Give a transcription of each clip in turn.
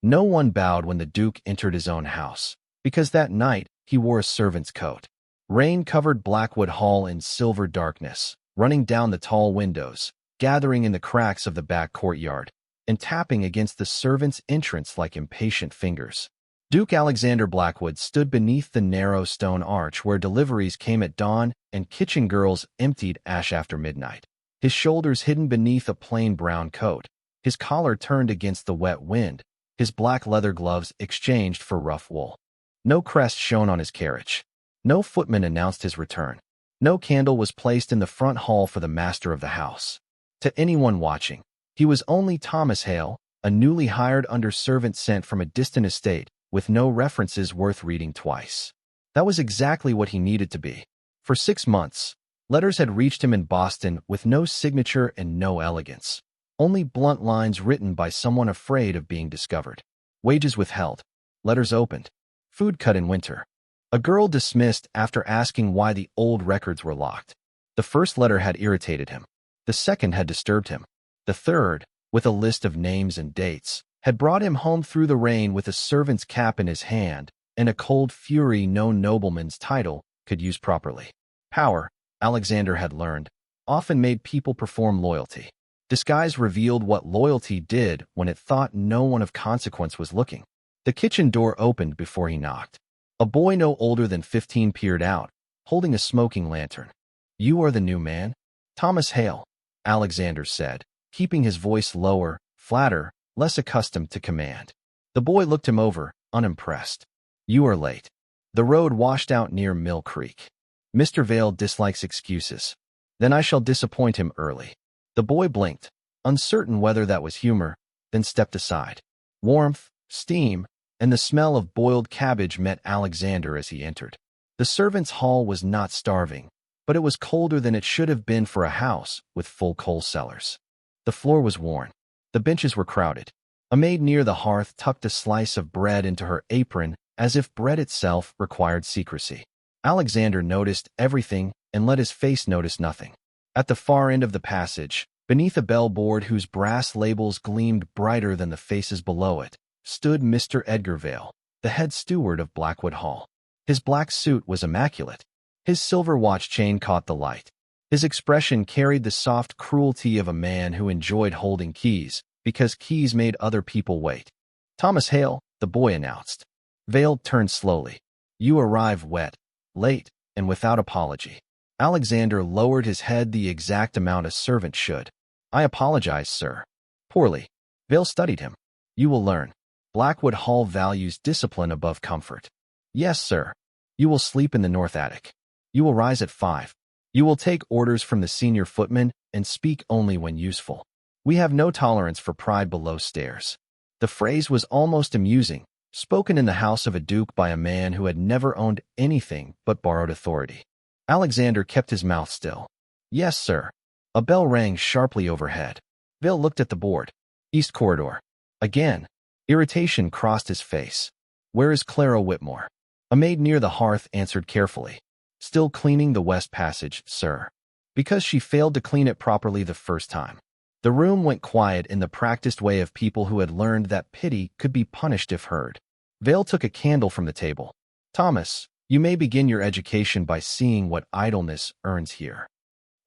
No one bowed when the Duke entered his own house, because that night he wore a servant's coat. Rain covered Blackwood Hall in silver darkness, running down the tall windows, gathering in the cracks of the back courtyard, and tapping against the servants' entrance like impatient fingers. Duke Alexander Blackwood stood beneath the narrow stone arch where deliveries came at dawn and kitchen girls emptied ash after midnight. His shoulders hidden beneath a plain brown coat, his collar turned against the wet wind, his black leather gloves exchanged for rough wool. No crest shone on his carriage. No footman announced his return. No candle was placed in the front hall for the master of the house. To anyone watching, he was only Thomas Hale, a newly hired under-servant sent from a distant estate, with no references worth reading twice. That was exactly what he needed to be. For 6 months, letters had reached him in Boston with no signature and no elegance. Only blunt lines written by someone afraid of being discovered. Wages withheld. Letters opened. Food cut in winter. A girl dismissed after asking why the old records were locked. The first letter had irritated him. The second had disturbed him. The third, with a list of names and dates, had brought him home through the rain with a servant's cap in his hand and a cold fury no nobleman's title could use properly. Power, Alexander had learned, often made people perform loyalty. Disguise revealed what loyalty did when it thought no one of consequence was looking. The kitchen door opened before he knocked. A boy no older than 15 peered out, holding a smoking lantern. "You are the new man?" "Thomas Hale," Alexander said, keeping his voice lower, flatter, less accustomed to command. The boy looked him over, unimpressed. "You are late. The road washed out near Mill Creek. Mr. Vale dislikes excuses. Then I shall disappoint him early." The boy blinked, uncertain whether that was humor, then stepped aside. Warmth, steam, and the smell of boiled cabbage met Alexander as he entered. The servants' hall was not starving, but it was colder than it should have been for a house with full coal cellars. The floor was worn. The benches were crowded. A maid near the hearth tucked a slice of bread into her apron as if bread itself required secrecy. Alexander noticed everything and let his face notice nothing. At the far end of the passage, beneath a bellboard whose brass labels gleamed brighter than the faces below it, stood Mr. Edgar Vale, the head steward of Blackwood Hall. His black suit was immaculate. His silver watch chain caught the light. His expression carried the soft cruelty of a man who enjoyed holding keys, because keys made other people wait. "Thomas Hale," the boy announced. Vale turned slowly. "You arrive wet, late, and without apology." Alexander lowered his head the exact amount a servant should. "I apologize, sir." "Poorly." Vale studied him. "You will learn. Blackwood Hall values discipline above comfort." "Yes, sir." "You will sleep in the north attic. You will rise at 5. You will take orders from the senior footman and speak only when useful. We have no tolerance for pride below stairs." The phrase was almost amusing, spoken in the house of a duke by a man who had never owned anything but borrowed authority. Alexander kept his mouth still. "Yes, sir." A bell rang sharply overhead. Vale looked at the board. "East Corridor." Again, irritation crossed his face. "Where is Clara Whitmore?" A maid near the hearth answered carefully. "Still cleaning the west passage, sir." "Because she failed to clean it properly the first time." The room went quiet in the practiced way of people who had learned that pity could be punished if heard. Vale took a candle from the table. "Thomas, you may begin your education by seeing what idleness earns here."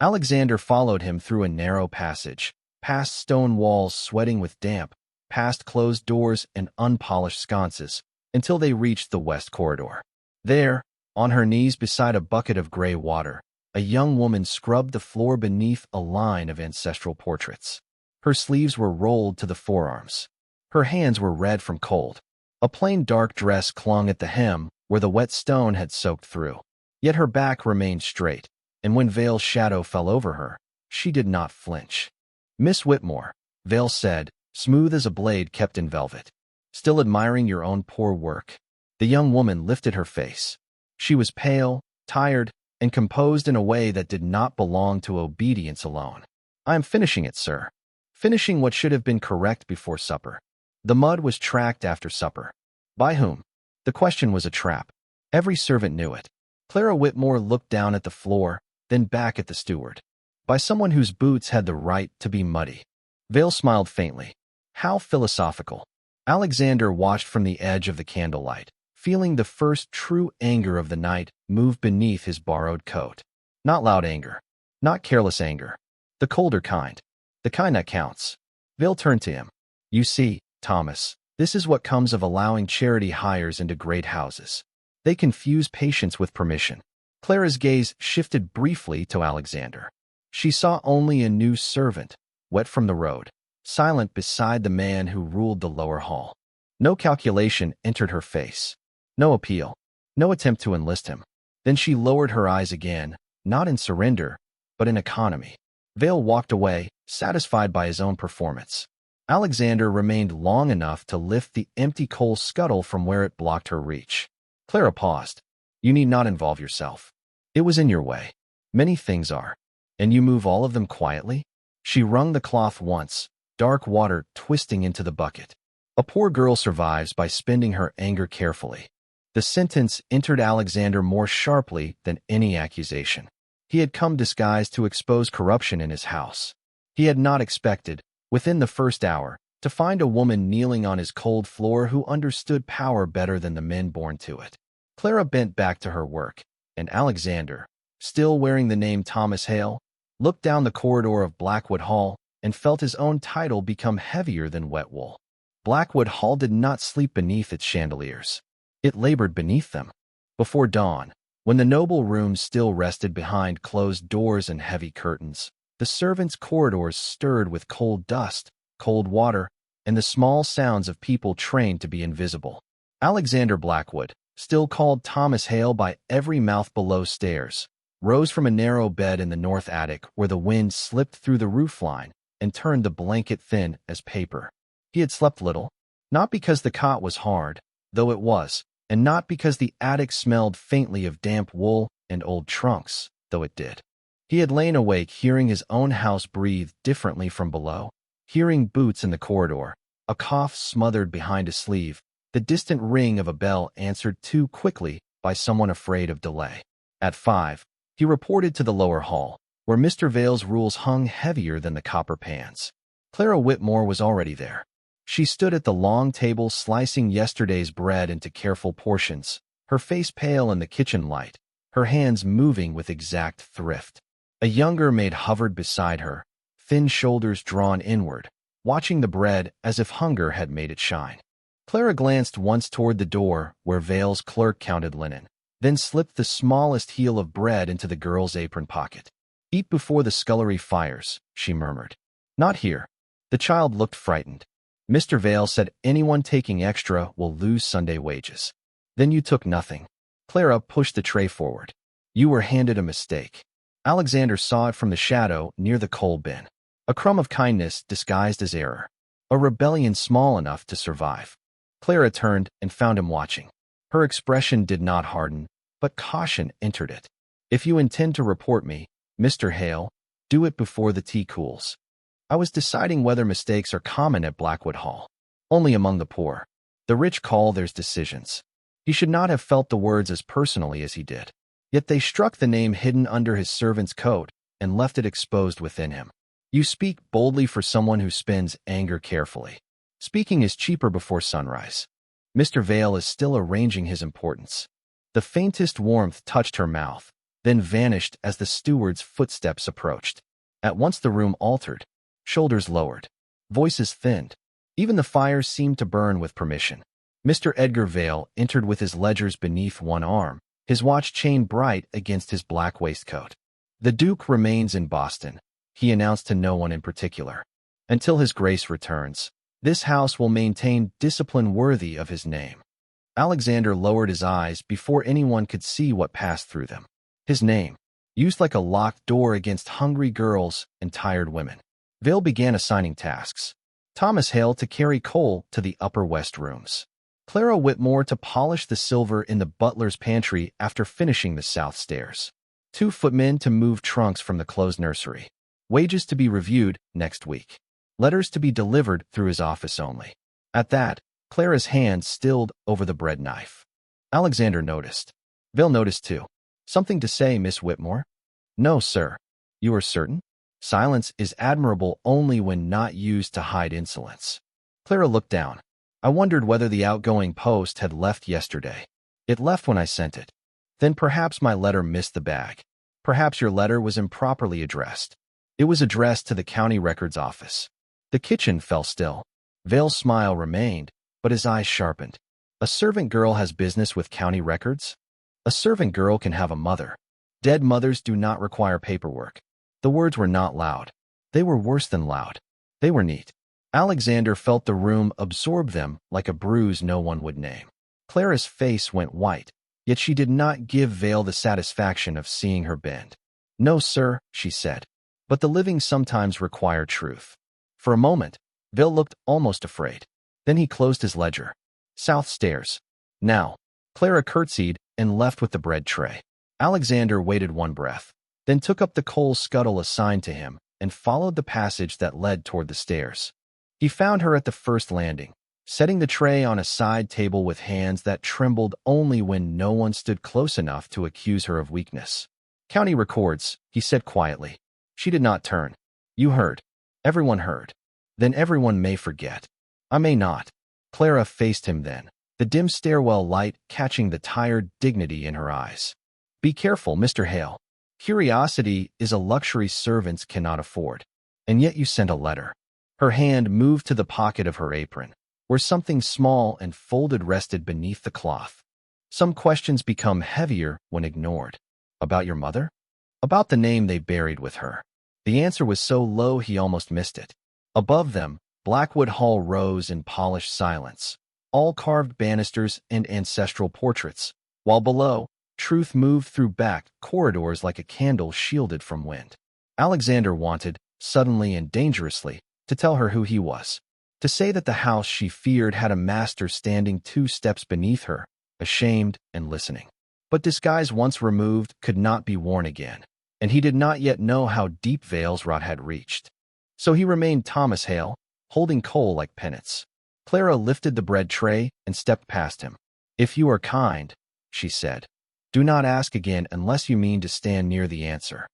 Alexander followed him through a narrow passage, past stone walls sweating with damp, past closed doors and unpolished sconces, until they reached the west corridor. There, on her knees beside a bucket of gray water, a young woman scrubbed the floor beneath a line of ancestral portraits. Her sleeves were rolled to the forearms. Her hands were red from cold. A plain dark dress clung at the hem where the wet stone had soaked through. Yet her back remained straight, and when Vale's shadow fell over her, she did not flinch. "Miss Whitmore," Vale said, smooth as a blade kept in velvet. "Still admiring your own poor work?" The young woman lifted her face. She was pale, tired, and composed in a way that did not belong to obedience alone. "I am finishing it, sir. Finishing what should have been correct before supper." The mud was tracked after supper. By whom? The question was a trap. Every servant knew it. Clara Whitmore looked down at the floor, then back at the steward. By someone whose boots had the right to be muddy. Vale smiled faintly. How philosophical. Alexander watched from the edge of the candlelight, feeling the first true anger of the night move beneath his borrowed coat. Not loud anger, not careless anger, the colder kind, the kind that counts. Vale turned to him. You see, Thomas, this is what comes of allowing charity hires into great houses. They confuse patience with permission. Clara's gaze shifted briefly to Alexander. She saw only a new servant, wet from the road, silent beside the man who ruled the lower hall. No calculation entered her face. No appeal. No attempt to enlist him. Then she lowered her eyes again, not in surrender, but in economy. Vale walked away, satisfied by his own performance. Alexander remained long enough to lift the empty coal scuttle from where it blocked her reach. Clara paused. You need not involve yourself. It was in your way. Many things are. And you move all of them quietly? She wrung the cloth once, dark water twisting into the bucket. A poor girl survives by spending her anger carefully. The sentence entered Alexander more sharply than any accusation. He had come disguised to expose corruption in his house. He had not expected, within the first hour, to find a woman kneeling on his cold floor who understood power better than the men born to it. Clara bent back to her work, and Alexander, still wearing the name Thomas Hale, looked down the corridor of Blackwood Hall and felt his own title become heavier than wet wool. Blackwood Hall did not sleep beneath its chandeliers. It labored beneath them. Before dawn, when the noble rooms still rested behind closed doors and heavy curtains, the servants' corridors stirred with cold dust, cold water, and the small sounds of people trained to be invisible. Alexander Blackwood, still called Thomas Hale by every mouth below stairs, rose from a narrow bed in the north attic where the wind slipped through the roofline and turned the blanket thin as paper. He had slept little, not because the cot was hard, though it was, and not because the attic smelled faintly of damp wool and old trunks, though it did. He had lain awake hearing his own house breathe differently from below, hearing boots in the corridor, a cough smothered behind a sleeve, the distant ring of a bell answered too quickly by someone afraid of delay. At 5, he reported to the lower hall, where Mr. Vale's rules hung heavier than the copper pans. Clara Whitmore was already there. She stood at the long table slicing yesterday's bread into careful portions, her face pale in the kitchen light, her hands moving with exact thrift. A younger maid hovered beside her, thin shoulders drawn inward, watching the bread as if hunger had made it shine. Clara glanced once toward the door where Vale's clerk counted linen, then slipped the smallest heel of bread into the girl's apron pocket. Eat before the scullery fires, she murmured. Not here. The child looked frightened. Mr. Vale said anyone taking extra will lose Sunday wages. Then you took nothing. Clara pushed the tray forward. You were handed a mistake. Alexander saw it from the shadow near the coal bin. A crumb of kindness disguised as error. A rebellion small enough to survive. Clara turned and found him watching. Her expression did not harden, but caution entered it. If you intend to report me, Mr. Hale, do it before the tea cools. I was deciding whether mistakes are common at Blackwood Hall. Only among the poor. The rich call theirs decisions. He should not have felt the words as personally as he did. Yet they struck the name hidden under his servant's coat and left it exposed within him. You speak boldly for someone who spends anger carefully. Speaking is cheaper before sunrise. Mr. Vale is still arranging his importance. The faintest warmth touched her mouth, then vanished as the steward's footsteps approached. At once the room altered. Shoulders lowered. Voices thinned. Even the fires seemed to burn with permission. Mr. Edgar Vale entered with his ledgers beneath one arm, his watch chain bright against his black waistcoat. The Duke remains in Boston, he announced to no one in particular. Until his grace returns, this house will maintain discipline worthy of his name. Alexander lowered his eyes before anyone could see what passed through them. His name, used like a locked door against hungry girls and tired women. Vale began assigning tasks. Thomas Hale to carry coal to the upper west rooms. Clara Whitmore to polish the silver in the butler's pantry after finishing the south stairs. 2 footmen to move trunks from the closed nursery. Wages to be reviewed next week. Letters to be delivered through his office only. At that, Clara's hand stilled over the bread knife. Alexander noticed. Vale noticed too. Something to say, Miss Whitmore? No, sir. You are certain? Silence is admirable only when not used to hide insolence. Clara looked down. I wondered whether the outgoing post had left yesterday. It left when I sent it. Then perhaps my letter missed the bag. Perhaps your letter was improperly addressed. It was addressed to the county records office. The kitchen fell still. Vale's smile remained, but his eyes sharpened. A servant girl has business with county records? A servant girl can have a mother. Dead mothers do not require paperwork. The words were not loud. They were worse than loud. They were neat. Alexander felt the room absorb them like a bruise no one would name. Clara's face went white, yet she did not give Vale the satisfaction of seeing her bend. "No, sir," she said, "but the living sometimes require truth." For a moment, Vale looked almost afraid. Then he closed his ledger. "South stairs. Now." Clara curtsied and left with the bread tray. Alexander waited one breath, then took up the coal scuttle assigned to him and followed the passage that led toward the stairs. He found her at the first landing, setting the tray on a side table with hands that trembled only when no one stood close enough to accuse her of weakness. "County records," he said quietly. She did not turn. "You heard." "Everyone heard." "Then everyone may forget." "I may not." Clara faced him then, the dim stairwell light catching the tired dignity in her eyes. "Be careful, Mr. Hale. Curiosity is a luxury servants cannot afford. And yet you sent a letter." Her hand moved to the pocket of her apron, where something small and folded rested beneath the cloth. "Some questions become heavier when ignored." "About your mother?" "About the name they buried with her." The answer was so low he almost missed it. Above them, Blackwood Hall rose in polished silence, all carved banisters and ancestral portraits, while below, truth moved through back corridors like a candle shielded from wind. Alexander wanted, suddenly and dangerously, to tell her who he was, to say that the house she feared had a master standing 2 steps beneath her, ashamed and listening. But disguise once removed could not be worn again, and he did not yet know how deep Vale's rot had reached. So he remained Thomas Hale, holding coal like penance. Clara lifted the bread tray and stepped past him. "If you are kind," she said, "do not ask again unless you mean to stand near the answer."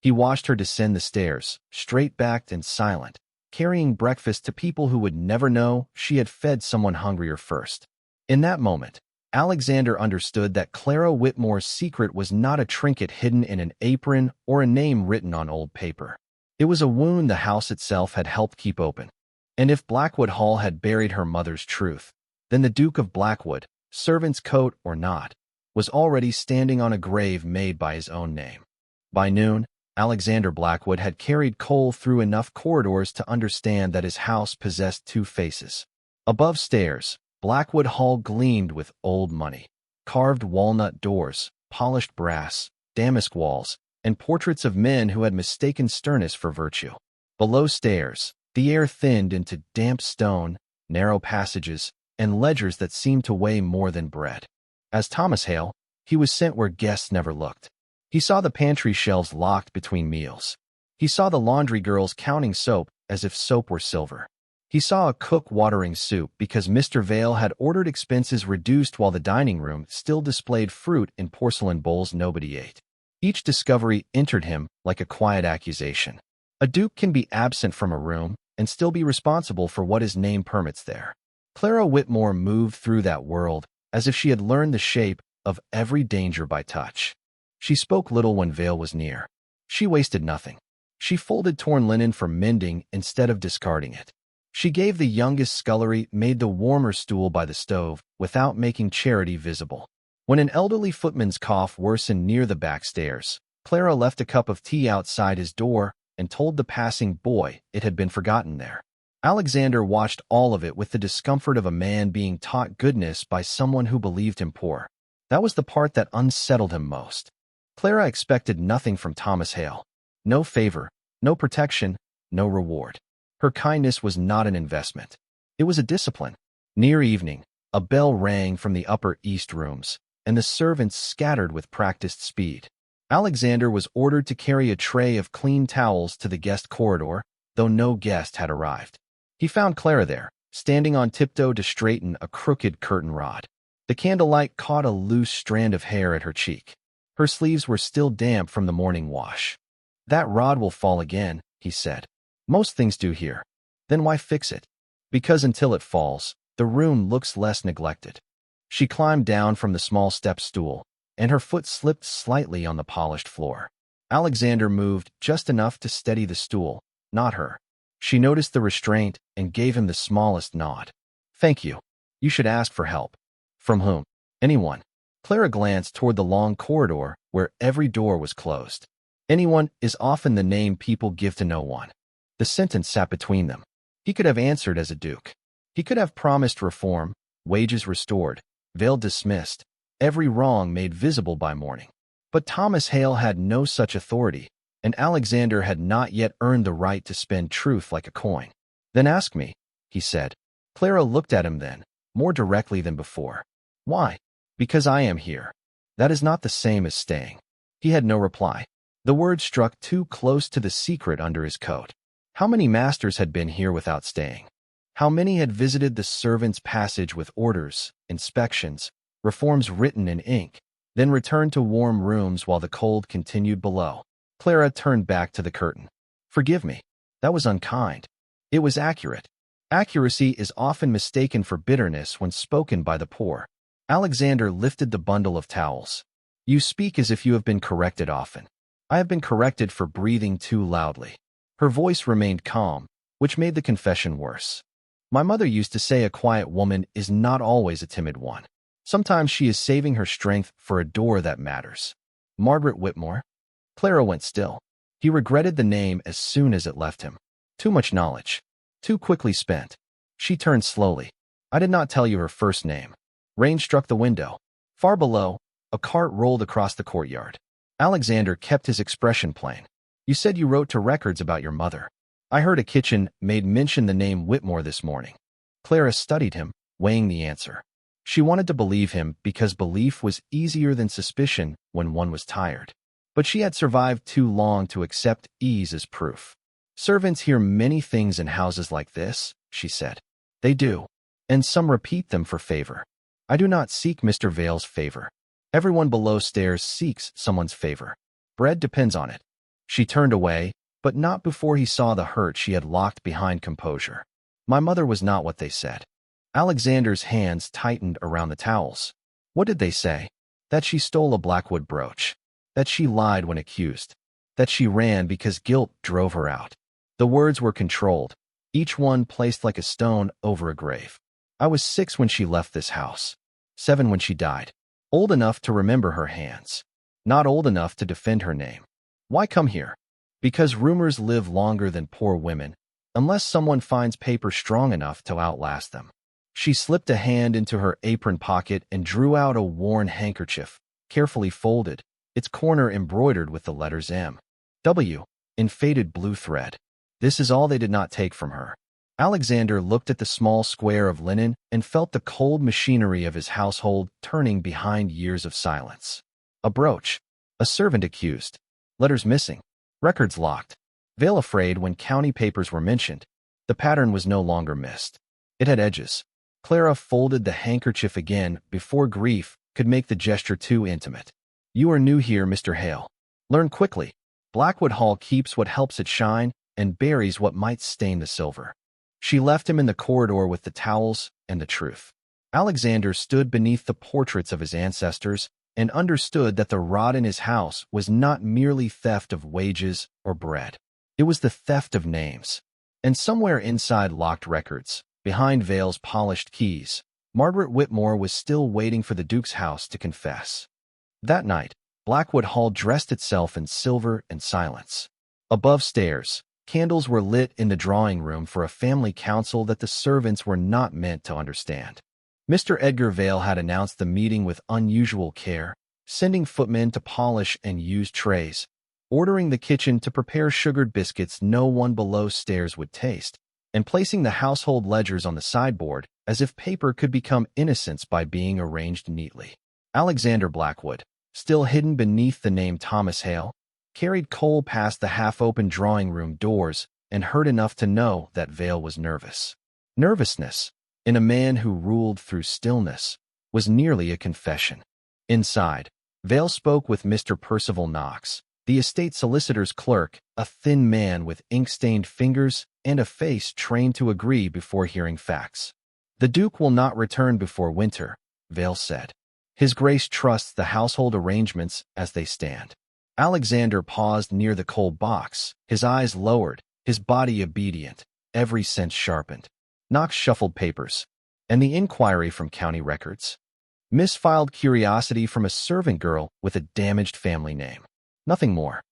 He watched her descend the stairs, straight-backed and silent, carrying breakfast to people who would never know she had fed someone hungrier first. In that moment, Alexander understood that Clara Whitmore's secret was not a trinket hidden in an apron or a name written on old paper. It was a wound the house itself had helped keep open. And if Blackwood Hall had buried her mother's truth, then the Duke of Blackwood, servant's coat or not, was already standing on a grave made by his own name. By noon, Alexander Blackwood had carried coal through enough corridors to understand that his house possessed 2 faces. Above stairs, Blackwood Hall gleamed with old money, carved walnut doors, polished brass, damask walls, and portraits of men who had mistaken sternness for virtue. Below stairs, the air thinned into damp stone, narrow passages, and ledgers that seemed to weigh more than bread. As Thomas Hale, he was sent where guests never looked. He saw the pantry shelves locked between meals. He saw the laundry girls counting soap as if soap were silver. He saw a cook watering soup because Mr. Vale had ordered expenses reduced while the dining room still displayed fruit in porcelain bowls nobody ate. Each discovery entered him like a quiet accusation. A duke can be absent from a room and still be responsible for what his name permits there. Clara Whitmore moved through that world as if she had learned the shape of every danger by touch. She spoke little when Vale was near. She wasted nothing. She folded torn linen for mending instead of discarding it. She gave the youngest scullery made the warmer stool by the stove without making charity visible. When an elderly footman's cough worsened near the back stairs, Clara left a cup of tea outside his door and told the passing boy it had been forgotten there. Alexander watched all of it with the discomfort of a man being taught goodness by someone who believed him poor. That was the part that unsettled him most. Clara expected nothing from Thomas Hale. No favor, no protection, no reward. Her kindness was not an investment. It was a discipline. Near evening, a bell rang from the upper east rooms, and the servants scattered with practiced speed. Alexander was ordered to carry a tray of clean towels to the guest corridor, though no guest had arrived. He found Clara there, standing on tiptoe to straighten a crooked curtain rod. The candlelight caught a loose strand of hair at her cheek. Her sleeves were still damp from the morning wash. "That rod will fall again," he said. "Most things do here." "Then why fix it?" "Because until it falls, the room looks less neglected. She climbed down from the small step stool, and her foot slipped slightly on the polished floor. Alexander moved just enough to steady the stool, not her. She noticed the restraint and gave him the smallest nod. Thank you. You should ask for help. From whom? Anyone. Clara glanced toward the long corridor where every door was closed. Anyone is often the name people give to no one. The sentence sat between them. He could have answered as a duke. He could have promised reform, wages restored, veil dismissed, every wrong made visible by morning. But Thomas Hale had no such authority, and Alexander had not yet earned the right to spend truth like a coin. Then ask me, he said. Clara looked at him then, more directly than before. Why? Because I am here. That is not the same as staying. He had no reply. The word struck too close to the secret under his coat. How many masters had been here without staying? How many had visited the servants' passage with orders, inspections, reforms written in ink, then returned to warm rooms while the cold continued below? Clara turned back to the curtain. Forgive me. That was unkind. It was accurate. Accuracy is often mistaken for bitterness when spoken by the poor. Alexander lifted the bundle of towels. You speak as if you have been corrected often. I have been corrected for breathing too loudly. Her voice remained calm, which made the confession worse. My mother used to say a quiet woman is not always a timid one. Sometimes she is saving her strength for a door that matters. Margaret Whitmore? Clara went still. He regretted the name as soon as it left him. Too much knowledge. Too quickly spent. She turned slowly. I did not tell you her first name. Rain struck the window. Far below, a cart rolled across the courtyard. Alexander kept his expression plain. You said you wrote to records about your mother. I heard a kitchen maid mention the name Whitmore this morning. Clara studied him, weighing the answer. She wanted to believe him because belief was easier than suspicion when one was tired. But she had survived too long to accept ease as proof. Servants hear many things in houses like this, she said. They do. And some repeat them for favor. I do not seek Mr. Vale's favor. Everyone below stairs seeks someone's favor. Bread depends on it. She turned away, but not before he saw the hurt she had locked behind composure. My mother was not what they said. Alexander's hands tightened around the towels. What did they say? That she stole a Blackwood brooch. That she lied when accused. That she ran because guilt drove her out. The words were controlled, each one placed like a stone over a grave. I was 6 when she left this house. 7 when she died. Old enough to remember her hands. Not old enough to defend her name. Why come here? Because rumors live longer than poor women, unless someone finds paper strong enough to outlast them. She slipped a hand into her apron pocket and drew out a worn handkerchief, carefully folded, its corner embroidered with the letters M. W. in faded blue thread. This is all they did not take from her. Alexander looked at the small square of linen and felt the cold machinery of his household turning behind years of silence. A brooch. A servant accused. Letters missing. Records locked. Veil afraid when county papers were mentioned. The pattern was no longer missed. It had edges. Clara folded the handkerchief again before grief could make the gesture too intimate. You are new here, Mr. Hale. Learn quickly. Blackwood Hall keeps what helps it shine and buries what might stain the silver. She left him in the corridor with the towels and the truth. Alexander stood beneath the portraits of his ancestors and understood that the rot in his house was not merely theft of wages or bread. It was the theft of names. And somewhere inside locked records, behind Vale's polished keys, Margaret Whitmore was still waiting for the Duke's house to confess. That night, Blackwood Hall dressed itself in silver and silence. Above stairs, candles were lit in the drawing room for a family council that the servants were not meant to understand. Mr. Edgar Vale had announced the meeting with unusual care, sending footmen to polish and use trays, ordering the kitchen to prepare sugared biscuits no one below stairs would taste, and placing the household ledgers on the sideboard as if paper could become innocence by being arranged neatly. Alexander Blackwood, still hidden beneath the name Thomas Hale, carried coal past the half-open drawing-room doors and heard enough to know that Vale was nervous. Nervousness, in a man who ruled through stillness, was nearly a confession. Inside, Vale spoke with Mr. Percival Knox, the estate solicitor's clerk, a thin man with ink-stained fingers and a face trained to agree before hearing facts. "The Duke will not return before winter," Vale said. "His Grace trusts the household arrangements as they stand." Alexander paused near the coal box, his eyes lowered, his body obedient, every sense sharpened. Knox shuffled papers. "And the inquiry from county records?" "Misfiled curiosity from a servant girl with a damaged family name. Nothing more."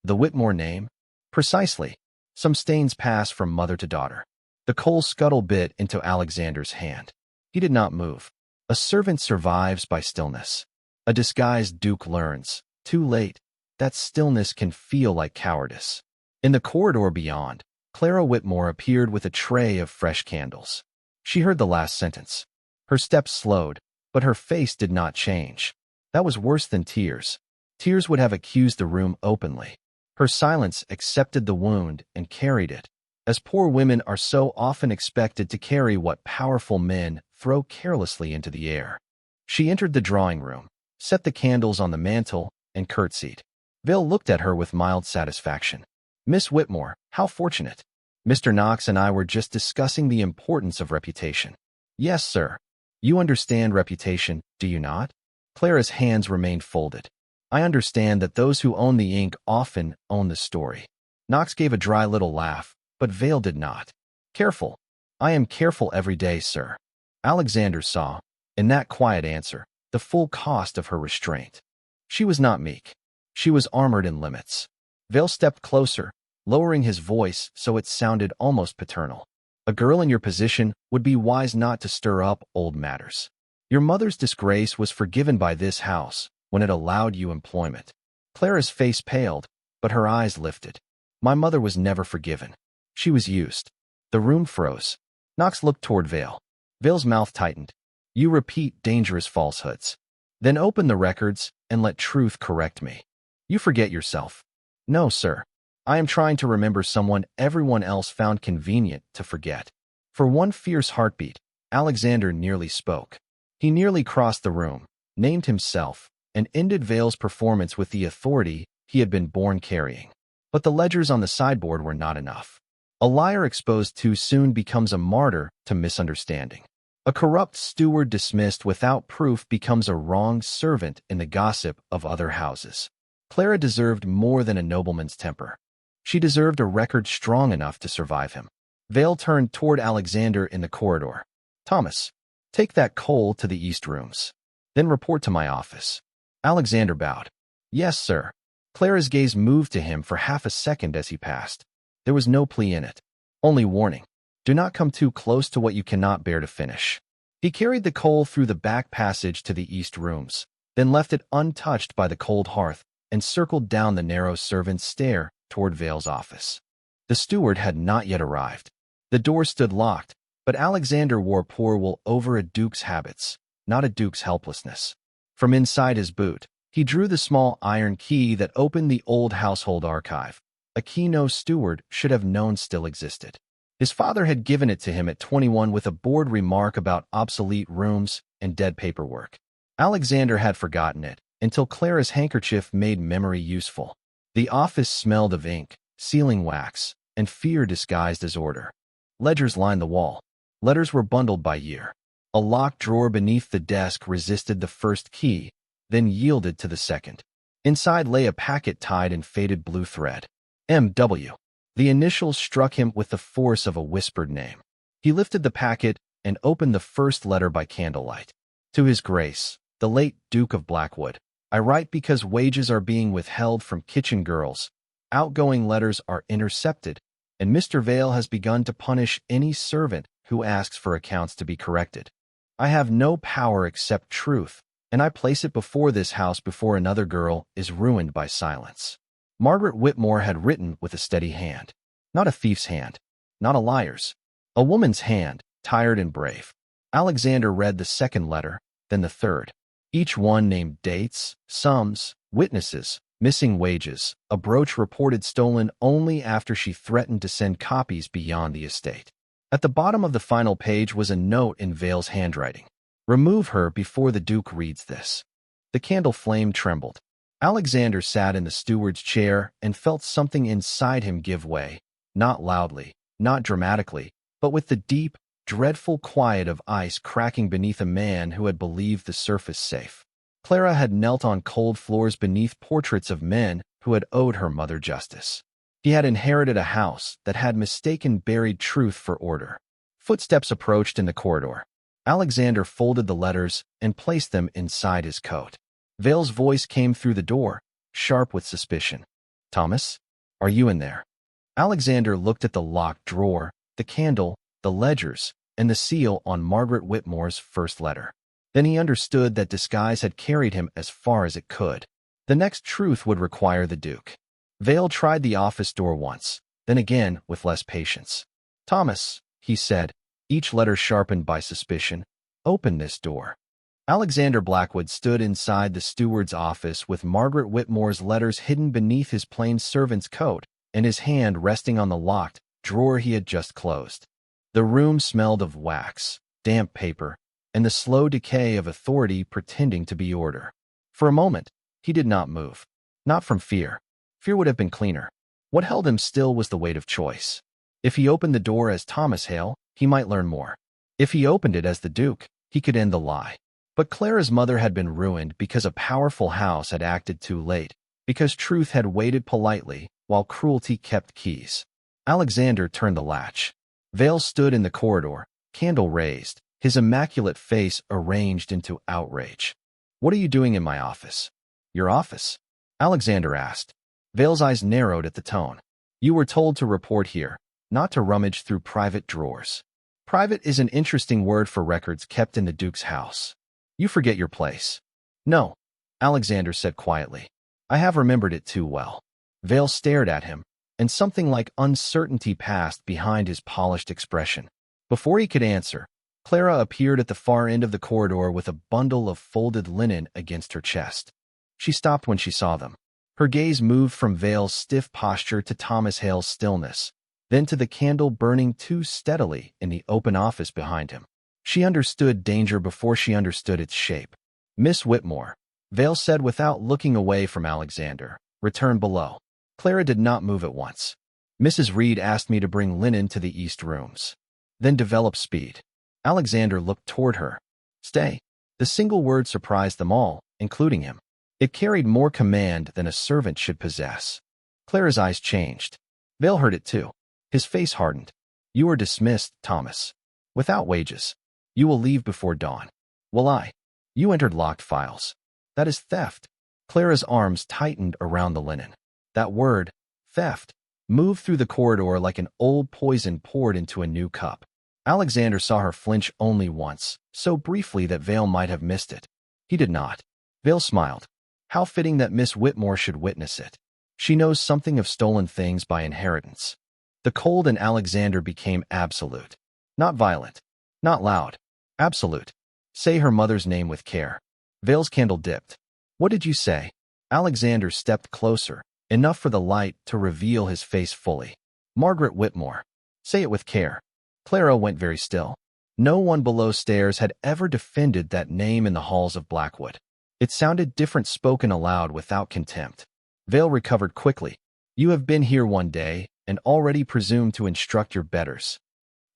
"The Whitmore name?" "Precisely. Some stains pass from mother to daughter." The coal scuttle bit into Alexander's hand. He did not move. A servant survives by stillness. A disguised duke learns, too late, that stillness can feel like cowardice. In the corridor beyond, Clara Whitmore appeared with a tray of fresh candles. She heard the last sentence. Her steps slowed, but her face did not change. That was worse than tears. Tears would have accused the room openly. Her silence accepted the wound and carried it, as poor women are so often expected to carry what powerful men throw carelessly into the air. She entered the drawing room, set the candles on the mantel, and curtsied. Vale looked at her with mild satisfaction. "Miss Whitmore, how fortunate. Mr. Knox and I were just discussing the importance of reputation." "Yes, sir. You understand reputation, do you not?" Clara's hands remained folded. "I understand that those who own the ink often own the story." Knox gave a dry little laugh, but Vale did not. "Careful. I am careful every day, sir." Alexander saw, in that quiet answer, the full cost of her restraint. She was not meek. She was armored in limits. Vale stepped closer, lowering his voice so it sounded almost paternal. "A girl in your position would be wise not to stir up old matters. Your mother's disgrace was forgiven by this house when it allowed you employment." Clara's face paled, but her eyes lifted. "My mother was never forgiven. She was used." The room froze. Knox looked toward Vale. Vale's mouth tightened. "You repeat dangerous falsehoods. Then open the records and let truth correct me. You forget yourself." "No, sir. I am trying to remember someone everyone else found convenient to forget." For one fierce heartbeat, Alexander nearly spoke. He nearly crossed the room, named himself, and ended Vale's performance with the authority he had been born carrying. But the ledgers on the sideboard were not enough. A liar exposed too soon becomes a martyr to misunderstanding. A corrupt steward dismissed without proof becomes a wrong servant in the gossip of other houses. Clara deserved more than a nobleman's temper. She deserved a record strong enough to survive him. Vale turned toward Alexander in the corridor. "Thomas, take that coal to the east rooms. Then report to my office." Alexander bowed. "Yes, sir." Clara's gaze moved to him for half a second as he passed. There was no plea in it, only warning. Do not come too close to what you cannot bear to finish. He carried the coal through the back passage to the east rooms, then left it untouched by the cold hearth and circled down the narrow servant's stair toward Vale's office. The steward had not yet arrived. The door stood locked, but Alexander wore poor wool over a duke's habits, not a duke's helplessness. From inside his boot, he drew the small iron key that opened the old household archive, a key no steward should have known still existed. His father had given it to him at 21 with a bored remark about obsolete rooms and dead paperwork. Alexander had forgotten it until Clara's handkerchief made memory useful. The office smelled of ink, sealing wax, and fear disguised as order. Ledgers lined the wall. Letters were bundled by year. A locked drawer beneath the desk resisted the first key, then yielded to the second. Inside lay a packet tied in faded blue thread. M.W. The initials struck him with the force of a whispered name. He lifted the packet and opened the first letter by candlelight. "To His Grace, the late Duke of Blackwood, I write because wages are being withheld from kitchen girls, outgoing letters are intercepted, and Mr. Vale has begun to punish any servant who asks for accounts to be corrected. I have no power except truth, and I place it before this house before another girl is ruined by silence." Margaret Whitmore had written with a steady hand. Not a thief's hand, not a liar's. A woman's hand, tired and brave. Alexander read the second letter, then the third. Each one named dates, sums, witnesses, missing wages, a brooch reported stolen only after she threatened to send copies beyond the estate. At the bottom of the final page was a note in Vale's handwriting. "Remove her before the Duke reads this." The candle flame trembled. Alexander sat in the steward's chair and felt something inside him give way, not loudly, not dramatically, but with the deep, dreadful quiet of ice cracking beneath a man who had believed the surface safe. Clara had knelt on cold floors beneath portraits of men who had owed her mother justice. He had inherited a house that had mistaken buried truth for order. Footsteps approached in the corridor. Alexander folded the letters and placed them inside his coat. Vale's voice came through the door, sharp with suspicion. "Thomas, are you in there?" Alexander looked at the locked drawer, the candle, the ledgers, and the seal on Margaret Whitmore's first letter. Then he understood that disguise had carried him as far as it could. The next truth would require the Duke. Vale tried the office door once, then again with less patience. "Thomas," he said, each letter sharpened by suspicion, "open this door." Alexander Blackwood stood inside the steward's office with Margaret Whitmore's letters hidden beneath his plain servant's coat and his hand resting on the locked drawer he had just closed. The room smelled of wax, damp paper, and the slow decay of authority pretending to be order. For a moment, he did not move. Not from fear. Fear would have been cleaner. What held him still was the weight of choice. If he opened the door as Thomas Hale, he might learn more. If he opened it as the Duke, he could end the lie. But Clara's mother had been ruined because a powerful house had acted too late, because truth had waited politely while cruelty kept keys. Alexander turned the latch. Vale stood in the corridor, candle raised, his immaculate face arranged into outrage. "What are you doing in my office?" "Your office?" Alexander asked. Vale's eyes narrowed at the tone. "You were told to report here, not to rummage through private drawers." Private is an interesting word for records kept in the Duke's house. "You forget your place." "No," Alexander said quietly. "I have remembered it too well." Vale stared at him, and something like uncertainty passed behind his polished expression. Before he could answer, Clara appeared at the far end of the corridor with a bundle of folded linen against her chest. She stopped when she saw them. Her gaze moved from Vale's stiff posture to Thomas Hale's stillness, then to the candle burning too steadily in the open office behind him. She understood danger before she understood its shape. "Miss Whitmore," Vale said without looking away from Alexander, "return below." Clara did not move at once. "Mrs. Reed asked me to bring linen to the east rooms." Then develop speed. Alexander looked toward her. "Stay." The single word surprised them all, including him. It carried more command than a servant should possess. Clara's eyes changed. Vale heard it too. His face hardened. "You are dismissed, Thomas. Without wages. You will leave before dawn." "Will I?" "You entered locked files." "That is theft." Clara's arms tightened around the linen. That word, theft, moved through the corridor like an old poison poured into a new cup. Alexander saw her flinch only once, so briefly that Vale might have missed it. He did not. Vale smiled. How fitting that Miss Whitmore should witness it. She knows something of stolen things by inheritance. The cold in Alexander became absolute. Not violent. Not loud. Absolute. "Say her mother's name with care." Vale's candle dipped. "What did you say?" Alexander stepped closer, enough for the light to reveal his face fully. "Margaret Whitmore." "Say it with care." Clara went very still. No one below stairs had ever defended that name in the halls of Blackwood. It sounded different spoken aloud without contempt. Vale recovered quickly. "You have been here one day and already presume to instruct your betters."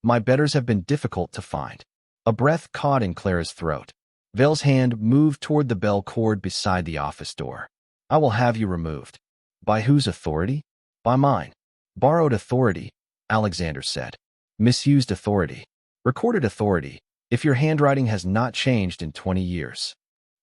"My betters have been difficult to find." A breath caught in Clara's throat. Vale's hand moved toward the bell cord beside the office door. "I will have you removed." "By whose authority?" "By mine." "Borrowed authority," Alexander said. "Misused authority. Recorded authority, if your handwriting has not changed in 20 years.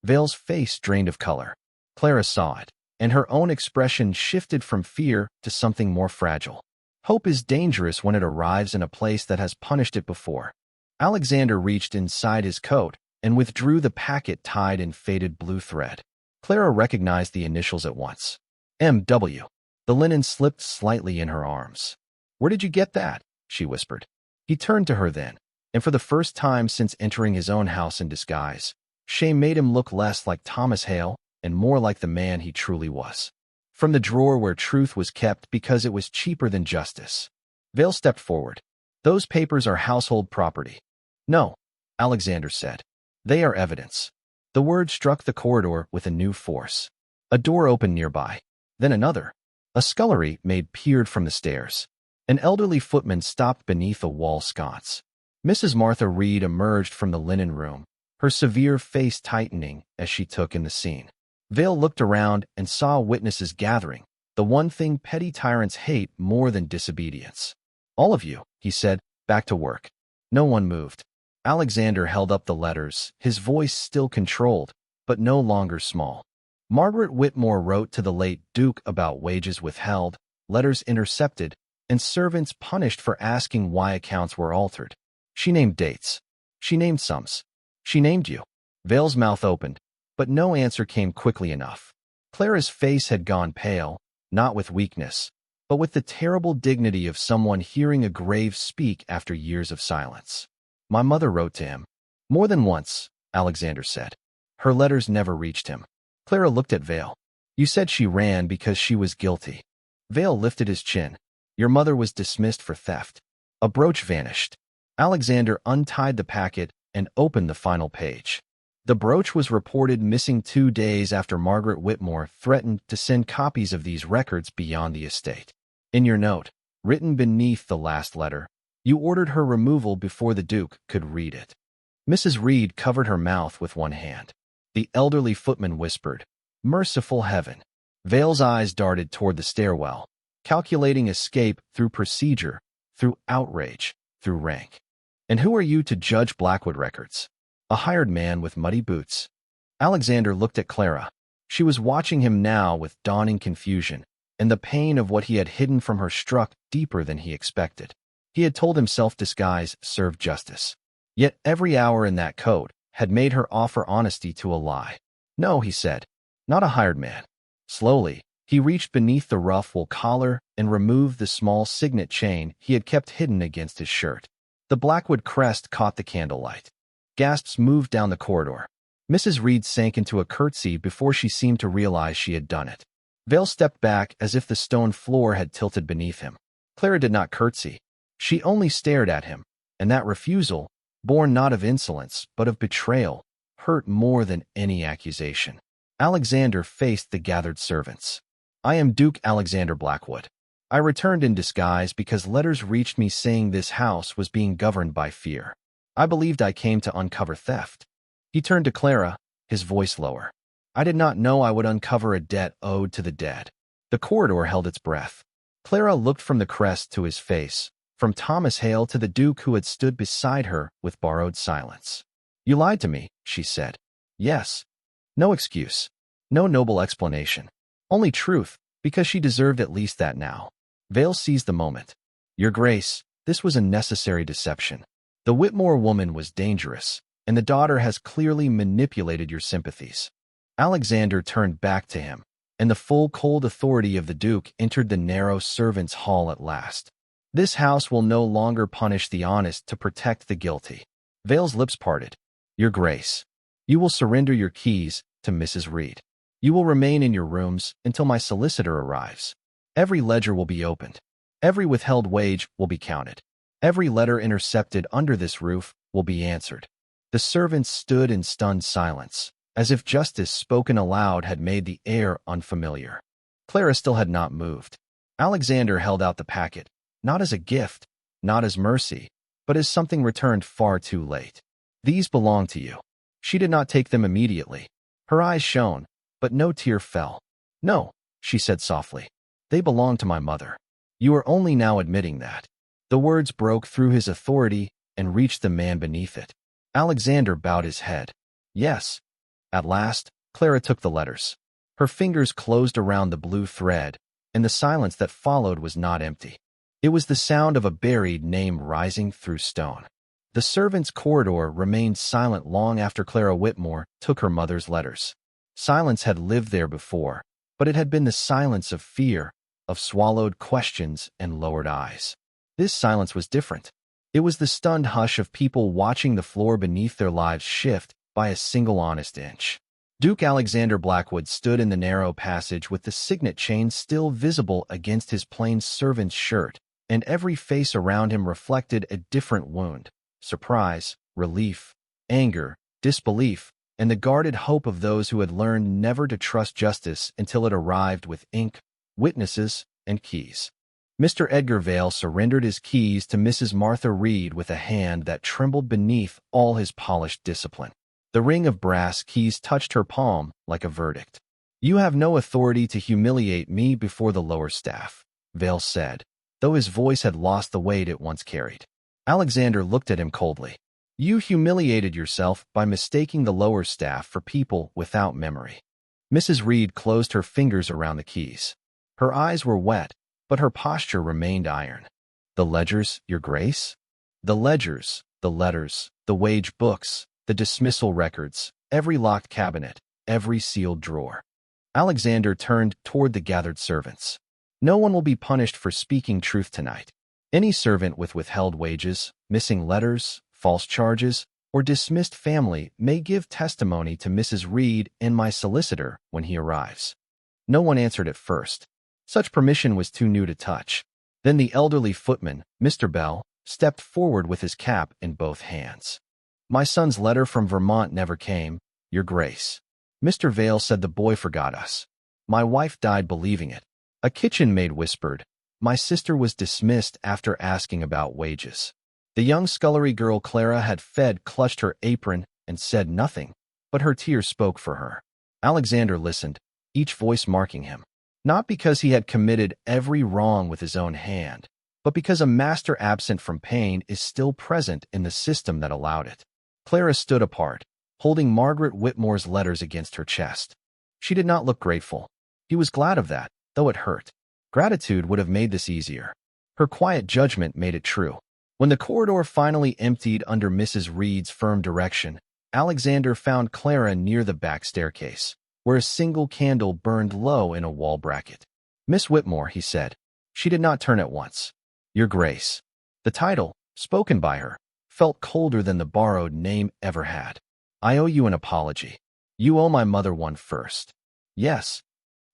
Vale's face drained of color. Clara saw it, and her own expression shifted from fear to something more fragile. Hope is dangerous when it arrives in a place that has punished it before. Alexander reached inside his coat and withdrew the packet tied in faded blue thread. Clara recognized the initials at once. M.W. The linen slipped slightly in her arms. "Where did you get that?" she whispered. He turned to her then, and for the first time since entering his own house in disguise, shame made him look less like Thomas Hale and more like the man he truly was. From the drawer where truth was kept because it was cheaper than justice. Vale stepped forward. "Those papers are household property." "No," Alexander said. "They are evidence." The word struck the corridor with a new force. A door opened nearby. Then another. A scullery maid peered from the stairs. An elderly footman stopped beneath a wall sconce. Mrs. Martha Reed emerged from the linen room, her severe face tightening as she took in the scene. Vale looked around and saw witnesses gathering, the one thing petty tyrants hate more than disobedience. "All of you," he said, "back to work." No one moved. Alexander held up the letters, his voice still controlled, but no longer small. Margaret Whitmore wrote to the late Duke about wages withheld, letters intercepted, and servants punished for asking why accounts were altered. She named dates. She named sums. She named you. Vale's mouth opened, but no answer came quickly enough. Clara's face had gone pale, not with weakness, but with the terrible dignity of someone hearing a grave speak after years of silence. "My mother wrote to him. More than once," Alexander said. "Her letters never reached him." Clara looked at Vale. "You said she ran because she was guilty." Vale lifted his chin. "Your mother was dismissed for theft." A brooch vanished. Alexander untied the packet and opened the final page. The brooch was reported missing 2 days after Margaret Whitmore threatened to send copies of these records beyond the estate. In your note, written beneath the last letter, you ordered her removal before the Duke could read it. Mrs. Reed covered her mouth with one hand. The elderly footman whispered, "Merciful heaven." Vale's eyes darted toward the stairwell, calculating escape through procedure, through outrage, through rank. "And who are you to judge Blackwood records?" "A hired man with muddy boots." Alexander looked at Clara. She was watching him now with dawning confusion, and the pain of what he had hidden from her struck deeper than he expected. He had told himself disguise served justice. Yet every hour in that coat had made her offer honesty to a lie. "No," he said, "not a hired man." Slowly, he reached beneath the rough wool collar and removed the small signet chain he had kept hidden against his shirt. The Blackwood crest caught the candlelight. Gasps moved down the corridor. Mrs. Reed sank into a curtsy before she seemed to realize she had done it. Vale stepped back as if the stone floor had tilted beneath him. Clara did not curtsy. She only stared at him, and that refusal, born not of insolence but of betrayal, hurt more than any accusation. Alexander faced the gathered servants. "I am Duke Alexander Blackwood. I returned in disguise because letters reached me saying this house was being governed by fear. I believed I came to uncover theft." He turned to Clara, his voice lower. "I did not know I would uncover a debt owed to the dead." The corridor held its breath. Clara looked from the crest to his face, from Thomas Hale to the Duke who had stood beside her with borrowed silence. "You lied to me," she said. "Yes." No excuse. No noble explanation. Only truth, because she deserved at least that now. Vale seized the moment. "Your Grace, this was a necessary deception. The Whitmore woman was dangerous, and the daughter has clearly manipulated your sympathies." Alexander turned back to him, and the full cold authority of the Duke entered the narrow servants' hall at last. "This house will no longer punish the honest to protect the guilty." Vale's lips parted. "Your Grace, you will surrender your keys to Mrs. Reed. You will remain in your rooms until my solicitor arrives. Every ledger will be opened. Every withheld wage will be counted. Every letter intercepted under this roof will be answered." The servants stood in stunned silence, as if justice spoken aloud had made the air unfamiliar. Clara still had not moved. Alexander held out the packet, not as a gift, not as mercy, but as something returned far too late. "These belong to you." She did not take them immediately. Her eyes shone, but no tear fell. "No," she said softly. "They belong to my mother. You are only now admitting that." The words broke through his authority and reached the man beneath it. Alexander bowed his head. "Yes." At last, Clara took the letters. Her fingers closed around the blue thread, and the silence that followed was not empty. It was the sound of a buried name rising through stone. The servants' corridor remained silent long after Clara Whitmore took her mother's letters. Silence had lived there before, but it had been the silence of fear, of swallowed questions and lowered eyes. This silence was different. It was the stunned hush of people watching the floor beneath their lives shift by a single honest inch. Duke Alexander Blackwood stood in the narrow passage with the signet chain still visible against his plain servant's shirt, and every face around him reflected a different wound: surprise, relief, anger, disbelief, and the guarded hope of those who had learned never to trust justice until it arrived with ink, witnesses, and keys. Mr. Edgar Vale surrendered his keys to Mrs. Martha Reed with a hand that trembled beneath all his polished discipline. The ring of brass keys touched her palm like a verdict. "You have no authority to humiliate me before the lower staff," Vale said, though his voice had lost the weight it once carried. Alexander looked at him coldly. "You humiliated yourself by mistaking the lower staff for people without memory." Mrs. Reed closed her fingers around the keys. Her eyes were wet, but her posture remained iron. "The ledgers, Your Grace?" "The ledgers, the letters, the wage books, the dismissal records, every locked cabinet, every sealed drawer." Alexander turned toward the gathered servants. "No one will be punished for speaking truth tonight. Any servant with withheld wages, missing letters, false charges, or dismissed family may give testimony to Mrs. Reed and my solicitor when he arrives." No one answered at first. Such permission was too new to touch. Then the elderly footman, Mr. Bell, stepped forward with his cap in both hands. "My son's letter from Vermont never came, Your Grace. Mr. Vale said the boy forgot us. My wife died believing it." A kitchen maid whispered, "My sister was dismissed after asking about wages." The young scullery girl Clara had fed clutched her apron and said nothing, but her tears spoke for her. Alexander listened, each voice marking him, not because he had committed every wrong with his own hand, but because a master absent from pain is still present in the system that allowed it. Clara stood apart, holding Margaret Whitmore's letters against her chest. She did not look grateful. He was glad of that, though it hurt. Gratitude would have made this easier. Her quiet judgment made it true. When the corridor finally emptied under Mrs. Reed's firm direction, Alexander found Clara near the back staircase, where a single candle burned low in a wall bracket. "Miss Whitmore," he said. She did not turn at once. "Your Grace." The title, spoken by her, felt colder than the borrowed name ever had. "I owe you an apology. You owe my mother one first." "Yes."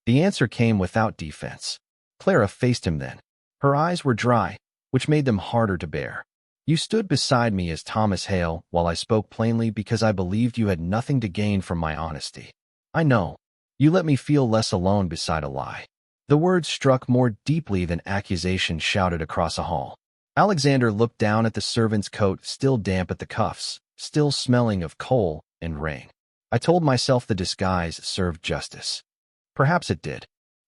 The answer came without defense. Clara faced him then. Her eyes were dry, which made them harder to bear. "You stood beside me as Thomas Hale while I spoke plainly because I believed you had nothing to gain from my honesty. I know. You let me feel less alone beside a lie." The words struck more deeply than accusation shouted across a hall. Alexander looked down at the servant's coat still damp at the cuffs, still smelling of coal and rain. "I told myself the disguise served justice." Perhaps it did.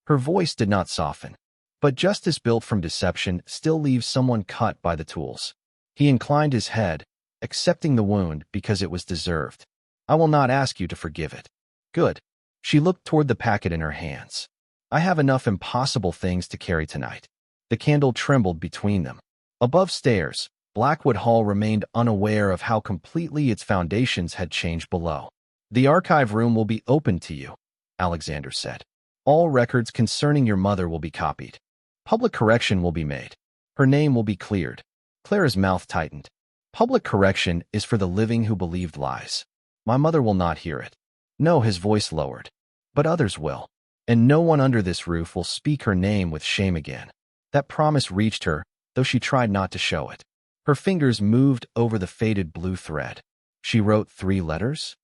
Her voice did not soften. But justice built from deception still leaves someone cut by the tools. He inclined his head, accepting the wound because it was deserved. "I will not ask you to forgive it." "Good." She looked toward the packet in her hands. "I have enough impossible things to carry tonight." The candle trembled between them. Above stairs, Blackwood Hall remained unaware of how completely its foundations had changed below. "The archive room will be open to you," Alexander said. "All records concerning your mother will be copied. Public correction will be made. Her name will be cleared." Clara's mouth tightened. "Public correction is for the living who believed lies. My mother will not hear it." "No," his voice lowered. "But others will. And no one under this roof will speak her name with shame again." That promise reached her, though she tried not to show it. Her fingers moved over the faded blue thread. "She wrote 3 letters?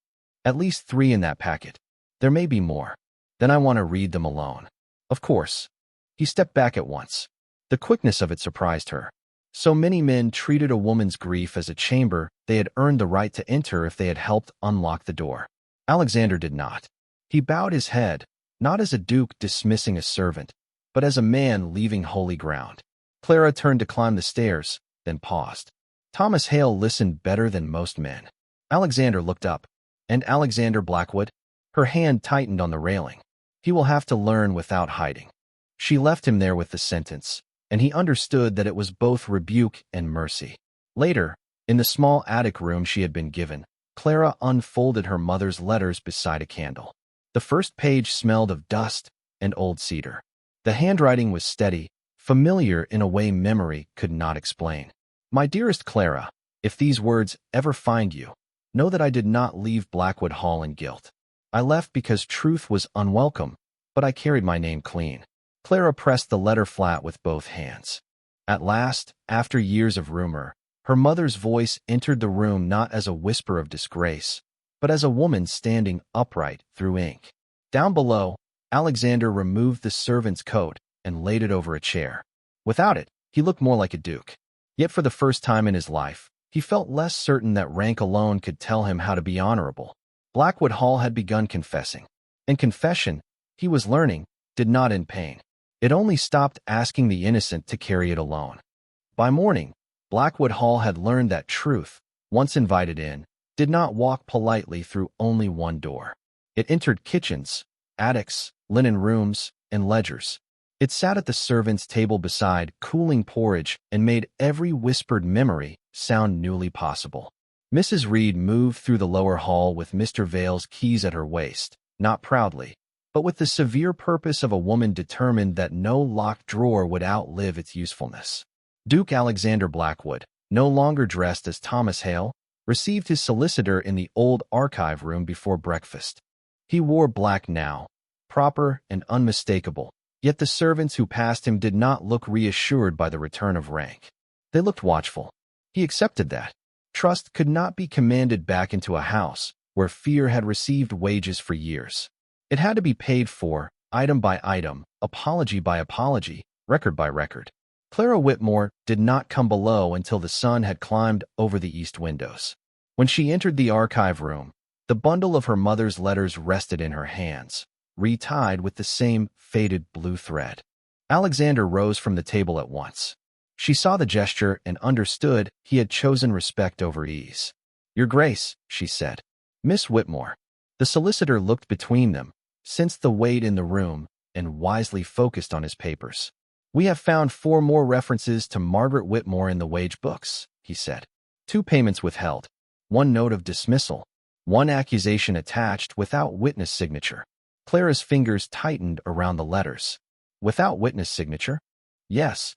At least 3 in that packet. There may be more. Then I want to read them alone." "Of course." He stepped back at once. The quickness of it surprised her. So many men treated a woman's grief as a chamber they had earned the right to enter if they had helped unlock the door. Alexander did not. He bowed his head, not as a duke dismissing a servant, but as a man leaving holy ground. Clara turned to climb the stairs, then paused. Thomas Hale listened better than most men. Alexander looked up. "And Alexander Blackwood?" Her hand tightened on the railing. "He will have to learn without hiding." She left him there with the sentence, and he understood that it was both rebuke and mercy. Later, in the small attic room she had been given, Clara unfolded her mother's letters beside a candle. The first page smelled of dust and old cedar. The handwriting was steady, familiar in a way memory could not explain. "My dearest Clara, if these words ever find you, know that I did not leave Blackwood Hall in guilt. I left because truth was unwelcome, but I carried my name clean." Clara pressed the letter flat with both hands. At last, after years of rumor, her mother's voice entered the room not as a whisper of disgrace, but as a woman standing upright through ink. Down below, Alexander removed the servant's coat and laid it over a chair. Without it, he looked more like a duke. Yet for the first time in his life, he felt less certain that rank alone could tell him how to be honorable. Blackwood Hall had begun confessing. And confession, he was learning, did not end pain. It only stopped asking the innocent to carry it alone. By morning, Blackwood Hall had learned that truth, once invited in, did not walk politely through only one door. It entered kitchens, attics, linen rooms, and ledgers. It sat at the servants' table beside cooling porridge and made every whispered memory sound newly possible. Mrs. Reed moved through the lower hall with Mr. Vale's keys at her waist, not proudly, but with the severe purpose of a woman determined that no locked drawer would outlive its usefulness. Duke Alexander Blackwood, no longer dressed as Thomas Hale, received his solicitor in the old archive room before breakfast. He wore black now, proper and unmistakable, yet the servants who passed him did not look reassured by the return of rank. They looked watchful. He accepted that. Trust could not be commanded back into a house where fear had received wages for years. It had to be paid for, item by item, apology by apology, record by record. Clara Whitmore did not come below until the sun had climbed over the east windows. When she entered the archive room, the bundle of her mother's letters rested in her hands, retied with the same faded blue thread. Alexander rose from the table at once. She saw the gesture and understood he had chosen respect over ease. "Your Grace," she said. "Miss Whitmore." The solicitor looked between them, sensed the weight in the room, and wisely focused on his papers. "We have found 4 more references to Margaret Whitmore in the wage books," he said. 2 payments withheld, 1 note of dismissal, 1 accusation attached without witness signature. Clara's fingers tightened around the letters. "Without witness signature?" "Yes."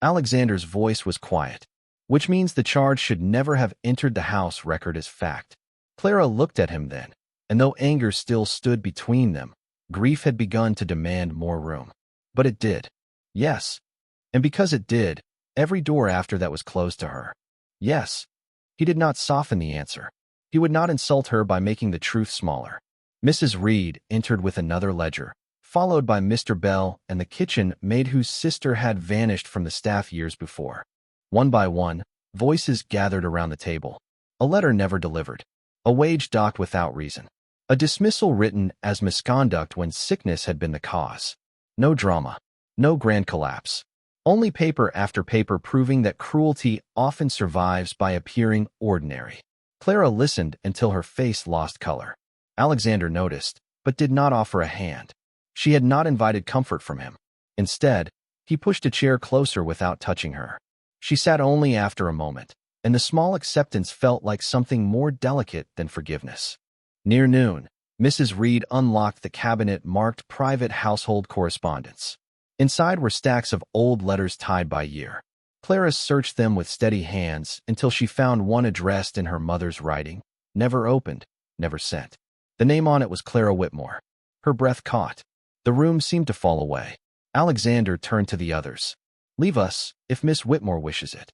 Alexander's voice was quiet, which means the charge should never have entered the house record as fact. Clara looked at him then, and though anger still stood between them, grief had begun to demand more room. But it did. Yes. And because it did, every door after that was closed to her. Yes. He did not soften the answer. He would not insult her by making the truth smaller. Mrs. Reed entered with another ledger, followed by Mr. Bell and the kitchen maid whose sister had vanished from the staff years before. One by one, voices gathered around the table. A letter never delivered. A wage docked without reason. A dismissal written as misconduct when sickness had been the cause. No drama. No grand collapse. Only paper after paper proving that cruelty often survives by appearing ordinary. Clara listened until her face lost color. Alexander noticed, but did not offer a hand. She had not invited comfort from him. Instead, he pushed a chair closer without touching her. She sat only after a moment, and the small acceptance felt like something more delicate than forgiveness. Near noon, Mrs. Reed unlocked the cabinet marked Private Household Correspondence. Inside were stacks of old letters tied by year. Clara searched them with steady hands until she found one addressed in her mother's writing, never opened, never sent. The name on it was Clara Whitmore. Her breath caught. The room seemed to fall away. Alexander turned to the others. "Leave us, if Miss Whitmore wishes it."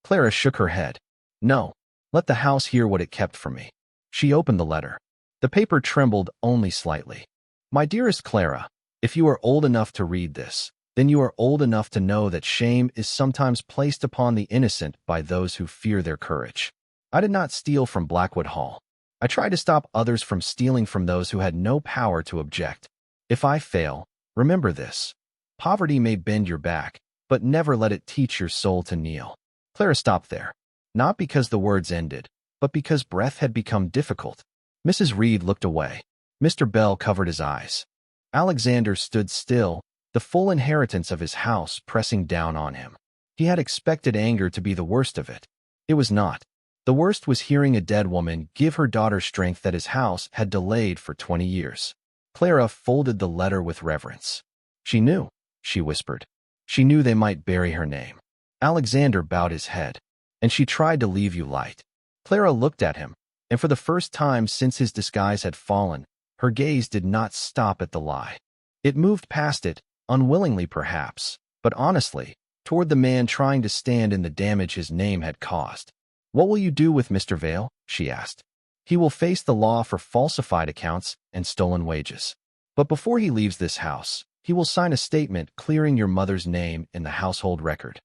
Clara shook her head. "No, let the house hear what it kept from me." She opened the letter. The paper trembled only slightly. "My dearest Clara, if you are old enough to read this, then you are old enough to know that shame is sometimes placed upon the innocent by those who fear their courage. I did not steal from Blackwood Hall. I tried to stop others from stealing from those who had no power to object. If I fail, remember this. Poverty may bend your back, but never let it teach your soul to kneel." Clara stopped there, not because the words ended, but because breath had become difficult. Mrs. Reed looked away. Mr. Bell covered his eyes. Alexander stood still, the full inheritance of his house pressing down on him. He had expected anger to be the worst of it. It was not. The worst was hearing a dead woman give her daughter strength that his house had delayed for 20 years. Clara folded the letter with reverence. "She knew," she whispered. "She knew they might bury her name." Alexander bowed his head. "And she tried to leave you light." Clara looked at him, and for the first time since his disguise had fallen, her gaze did not stop at the lie. It moved past it, unwillingly perhaps, but honestly, toward the man trying to stand in the damage his name had caused. "What will you do with Mr. Vale?" she asked. "He will face the law for falsified accounts and stolen wages. But before he leaves this house, He will sign a statement clearing your mother's name in the household record.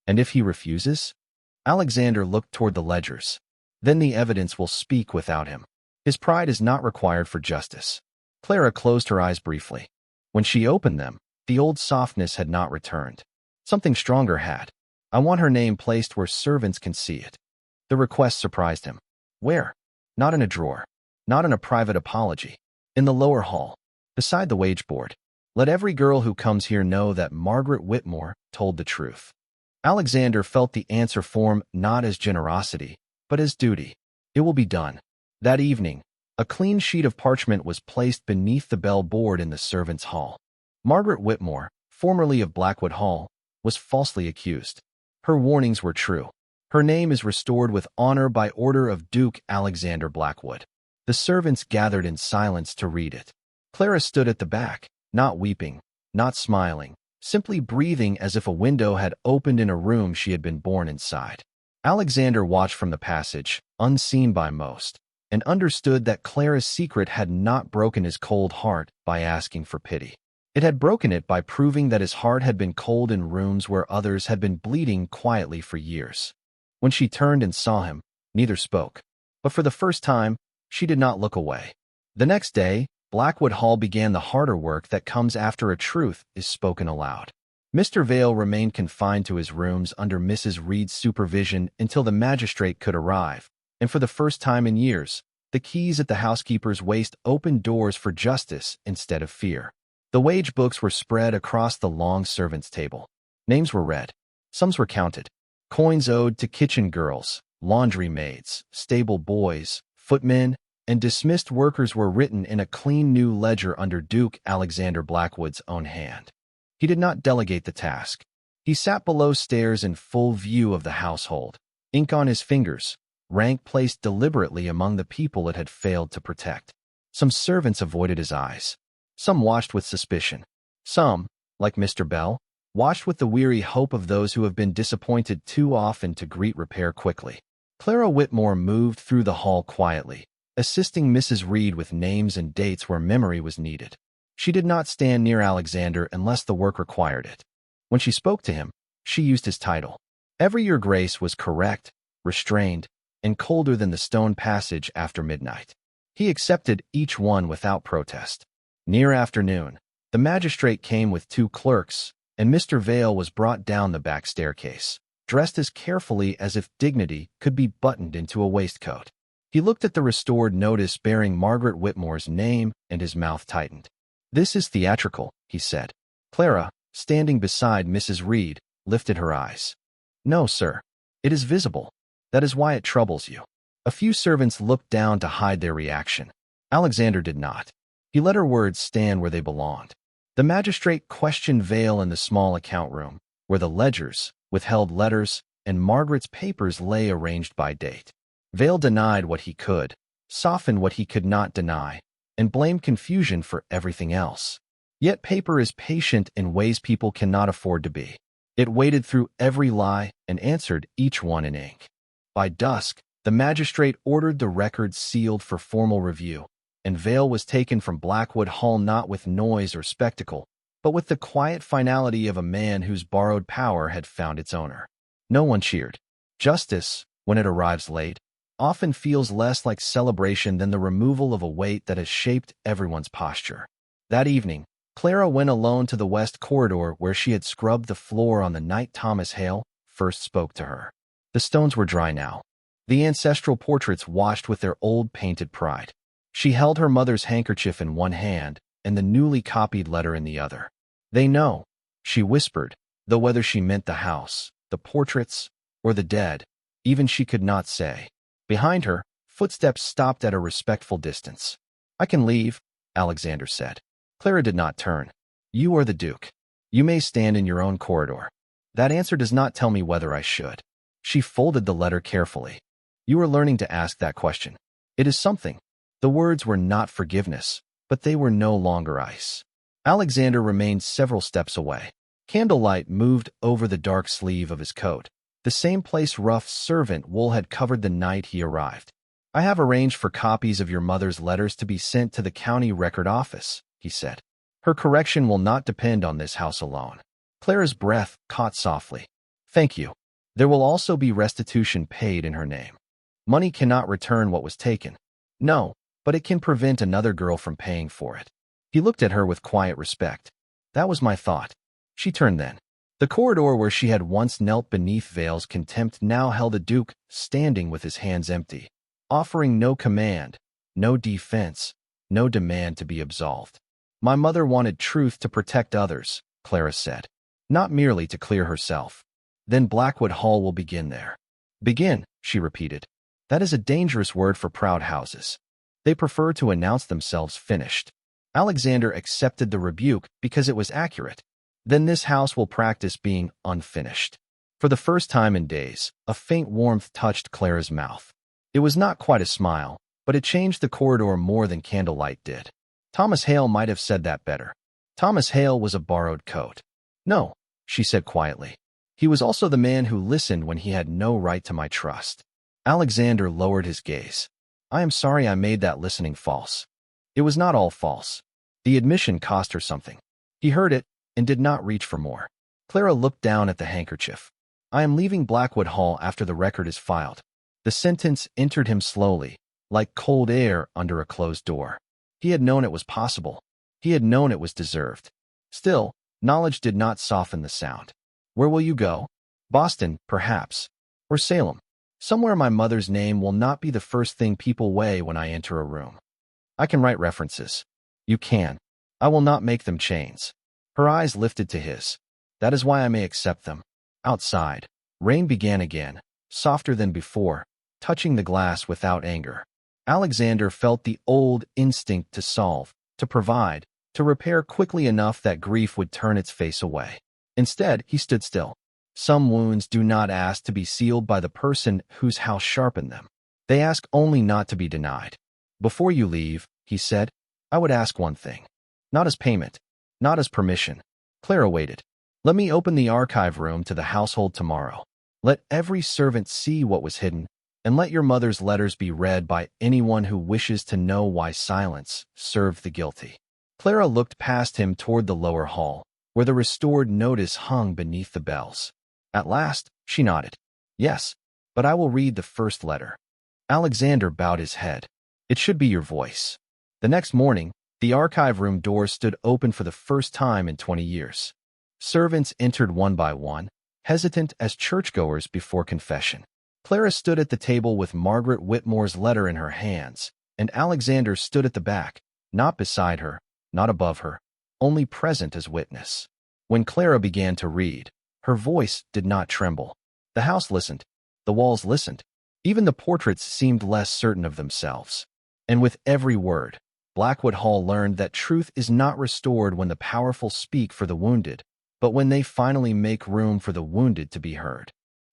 And if he refuses? Alexander looked toward the ledgers. Then the evidence will speak without him. His pride is not required for justice. Clara closed her eyes briefly. When she opened them, the old softness had not returned. Something stronger had. I want her name placed where servants can see it. The request surprised him. Where? Not in a drawer. Not in a private apology. In the lower hall, beside the wage board. Let every girl who comes here know that Margaret Whitmore told the truth. Alexander felt the answer form not as generosity, but as duty. It will be done. That evening, a clean sheet of parchment was placed beneath the bell board in the servants' hall. Margaret Whitmore, formerly of Blackwood Hall, was falsely accused. Her warnings were true. Her name is restored with honor by order of Duke Alexander Blackwood. The servants gathered in silence to read it. Clara stood at the back, not weeping, not smiling, simply breathing as if a window had opened in a room she had been born inside. Alexander watched from the passage, unseen by most, and understood that Clara's secret had not broken his cold heart by asking for pity. It had broken it by proving that his heart had been cold in rooms where others had been bleeding quietly for years. When she turned and saw him, neither spoke. But for the first time, she did not look away. The next day, Blackwood Hall began the harder work that comes after a truth is spoken aloud. Mr. Vale remained confined to his rooms under Mrs. Reed's supervision until the magistrate could arrive, and for the first time in years, the keys at the housekeeper's waist opened doors for justice instead of fear. The wage books were spread across the long servants' table. Names were read. Sums were counted. Coins owed to kitchen girls, laundry maids, stable boys, footmen, and dismissed workers were written in a clean new ledger under Duke Alexander Blackwood's own hand. He did not delegate the task. He sat below stairs in full view of the household, ink on his fingers, rank placed deliberately among the people it had failed to protect. Some servants avoided his eyes. Some watched with suspicion. Some, like Mr. Bell, watched with the weary hope of those who have been disappointed too often to greet repair quickly. Clara Whitmore moved through the hall quietly, assisting Mrs. Reed with names and dates where memory was needed. She did not stand near Alexander unless the work required it. When she spoke to him, she used his title. Every Your Grace was correct, restrained, and colder than the stone passage after midnight. He accepted each one without protest. Near afternoon, the magistrate came with 2 clerks, and Mr. Vale was brought down the back staircase, dressed as carefully as if dignity could be buttoned into a waistcoat. He looked at the restored notice bearing Margaret Whitmore's name, and his mouth tightened. "This is theatrical," he said. Clara, standing beside Mrs. Reed, lifted her eyes. "No, sir. It is visible. That is why it troubles you." A few servants looked down to hide their reaction. Alexander did not. He let her words stand where they belonged. The magistrate questioned Vale in the small account room, where the ledgers, withheld letters, and Margaret's papers lay arranged by date. Vale denied what he could, softened what he could not deny, and blamed confusion for everything else. Yet paper is patient in ways people cannot afford to be. It waded through every lie and answered each one in ink. By dusk, the magistrate ordered the records sealed for formal review, and Vale was taken from Blackwood Hall not with noise or spectacle, but with the quiet finality of a man whose borrowed power had found its owner. No one cheered. Justice, when it arrives late, often feels less like celebration than the removal of a weight that has shaped everyone's posture. That evening, Clara went alone to the west corridor where she had scrubbed the floor on the night Thomas Hale first spoke to her. The stones were dry now. The ancestral portraits washed with their old painted pride. She held her mother's handkerchief in one hand and the newly copied letter in the other. "They know," she whispered, though whether she meant the house, the portraits, or the dead, even she could not say. Behind her, footsteps stopped at a respectful distance. "I can leave," Alexander said. Clara did not turn. "You are the Duke. You may stand in your own corridor." "That answer does not tell me whether I should." She folded the letter carefully. "You are learning to ask that question. It is something." The words were not forgiveness, but they were no longer ice. Alexander remained several steps away. Candlelight moved over the dark sleeve of his coat, the same place Ruff's servant wool had covered the night he arrived. "I have arranged for copies of your mother's letters to be sent to the county record office," he said. Her correction will not depend on this house alone. Clara's breath caught softly. Thank you. There will also be restitution paid in her name. Money cannot return what was taken. No, but it can prevent another girl from paying for it. He looked at her with quiet respect. That was my thought. She turned then. The corridor where she had once knelt beneath Vale's contempt now held a duke standing with his hands empty, offering no command, no defense, no demand to be absolved. My mother wanted truth to protect others, Clara said, not merely to clear herself. Then Blackwood Hall will begin there. Begin, she repeated. That is a dangerous word for proud houses. They prefer to announce themselves finished. Alexander accepted the rebuke because it was accurate. Then this house will practice being unfinished. For the first time in days, a faint warmth touched Clara's mouth. It was not quite a smile, but it changed the corridor more than candlelight did. Thomas Hale might have said that better. Thomas Hale was a borrowed coat. No, she said quietly. He was also the man who listened when he had no right to my trust. Alexander lowered his gaze. I am sorry I made that listening false. It was not all false. The admission cost her something. He heard it and did not reach for more. Clara looked down at the handkerchief. I am leaving Blackwood Hall after the record is filed. The sentence entered him slowly, like cold air under a closed door. He had known it was possible. He had known it was deserved. Still, knowledge did not soften the sound. Where will you go? Boston, perhaps. Or Salem. Somewhere my mother's name will not be the first thing people weigh when I enter a room. I can write references. You can. I will not make them chains. Her eyes lifted to his. That is why I may accept them. Outside, rain began again, softer than before, touching the glass without anger. Alexander felt the old instinct to solve, to provide, to repair quickly enough that grief would turn its face away. Instead, he stood still. Some wounds do not ask to be sealed by the person whose house sharpened them. They ask only not to be denied. Before you leave, he said, I would ask one thing. Not as payment, not as permission. Clara waited. Let me open the archive room to the household tomorrow. Let every servant see what was hidden, and let your mother's letters be read by anyone who wishes to know why silence served the guilty. Clara looked past him toward the lower hall, where the restored notice hung beneath the bells. At last, she nodded. Yes, but I will read the first letter. Alexander bowed his head. It should be your voice. The next morning, the archive room doors stood open for the first time in 20 years. Servants entered one by one, hesitant as churchgoers before confession. Clara stood at the table with Margaret Whitmore's letter in her hands, and Alexander stood at the back, not beside her, not above her, only present as witness. When Clara began to read, her voice did not tremble. The house listened. The walls listened. Even the portraits seemed less certain of themselves. And with every word, Blackwood Hall learned that truth is not restored when the powerful speak for the wounded, but when they finally make room for the wounded to be heard.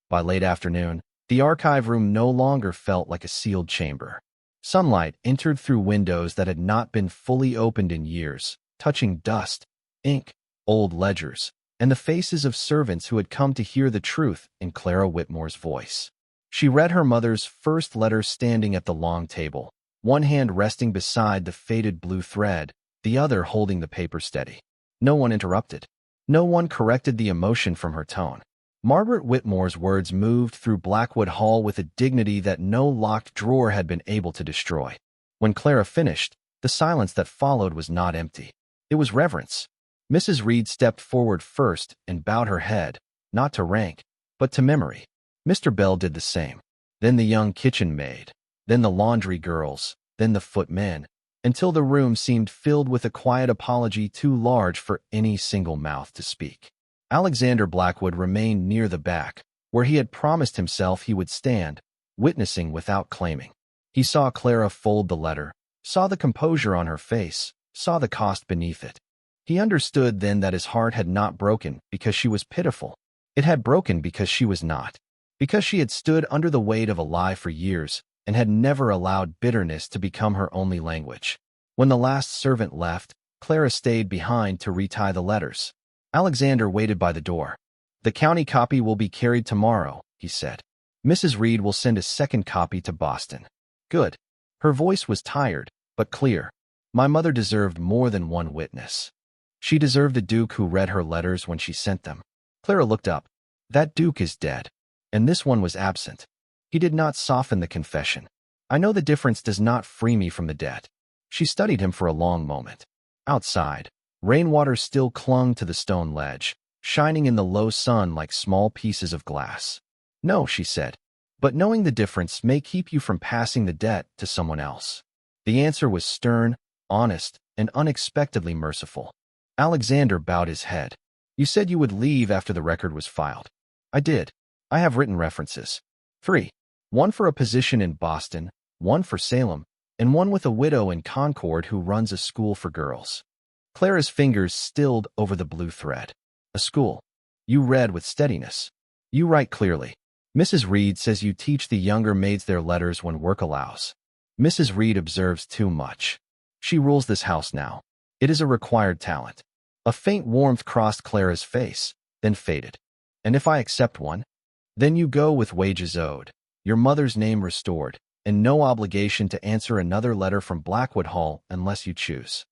By late afternoon, the archive room no longer felt like a sealed chamber. Sunlight entered through windows that had not been fully opened in years, touching dust, ink, old ledgers, and the faces of servants who had come to hear the truth in Clara Whitmore's voice. She read her mother's first letter standing at the long table, one hand resting beside the faded blue thread, the other holding the paper steady. No one interrupted. No one corrected the emotion from her tone. Margaret Whitmore's words moved through Blackwood Hall with a dignity that no locked drawer had been able to destroy. When Clara finished, the silence that followed was not empty. It was reverence. Mrs. Reed stepped forward first and bowed her head, not to rank, but to memory. Mr. Bell did the same. Then the young kitchen maid, then the laundry girls, then the footmen, until the room seemed filled with a quiet apology too large for any single mouth to speak. Alexander Blackwood remained near the back, where he had promised himself he would stand, witnessing without claiming. He saw Clara fold the letter, saw the composure on her face, saw the cost beneath it. He understood then that his heart had not broken because she was pitiful. It had broken because she was not. Because she had stood under the weight of a lie for years and had never allowed bitterness to become her only language. When the last servant left, Clara stayed behind to retie the letters. Alexander waited by the door. The county copy will be carried tomorrow, he said. Mrs. Reed will send a second copy to Boston. Good. Her voice was tired, but clear. My mother deserved more than one witness. She deserved a duke who read her letters when she sent them. Clara looked up. That duke is dead. And this one was absent. He did not soften the confession. I know the difference does not free me from the debt. She studied him for a long moment. Outside, rainwater still clung to the stone ledge, shining in the low sun like small pieces of glass. No, she said, but knowing the difference may keep you from passing the debt to someone else. The answer was stern, honest, and unexpectedly merciful. Alexander bowed his head. You said you would leave after the record was filed. I did. I have written references. 3. One for a position in Boston, one for Salem, and one with a widow in Concord who runs a school for girls. Clara's fingers stilled over the blue thread. A school. You read with steadiness. You write clearly. Mrs. Reed says you teach the younger maids their letters when work allows. Mrs. Reed observes too much. She rules this house now. It is a required talent. A faint warmth crossed Clara's face, then faded. And if I accept one? Then you go with wages owed, your mother's name restored, and no obligation to answer another letter from Blackwood Hall unless you choose.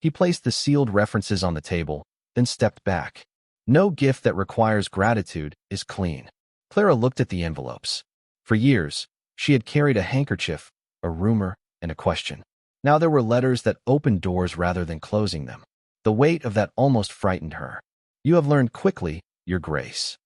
He placed the sealed references on the table, then stepped back. No gift that requires gratitude is clean. Clara looked at the envelopes. For years, she had carried a handkerchief, a rumor, and a question. Now there were letters that opened doors rather than closing them. The weight of that almost frightened her. You have learned quickly, Your Grace.